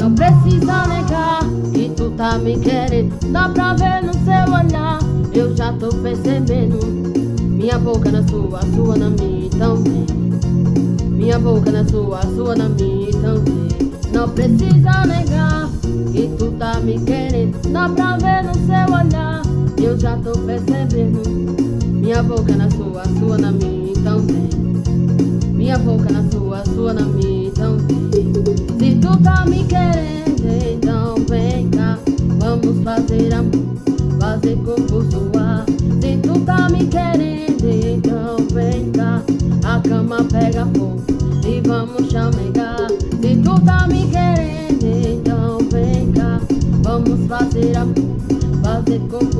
Não precisa negar que tu tá me querendo. Dá pra ver no seu olhar, eu já tô percebendo. Minha boca na sua na minha também. Minha boca na sua na minha também. Não precisa negar que tu tá me querendo. Dá pra ver no seu olhar, eu já tô percebendo. Minha boca na sua na minha também. Minha boca na sua na minha também. Se tu tá me querendo, então vem cá. Vamos fazer amor, fazer corpo suar. Se tu tá me querendo, então vem cá. A cama pega fogo e vamos chamegar. Se tu tá me querendo, então vem cá. Vamos fazer amor, fazer corpo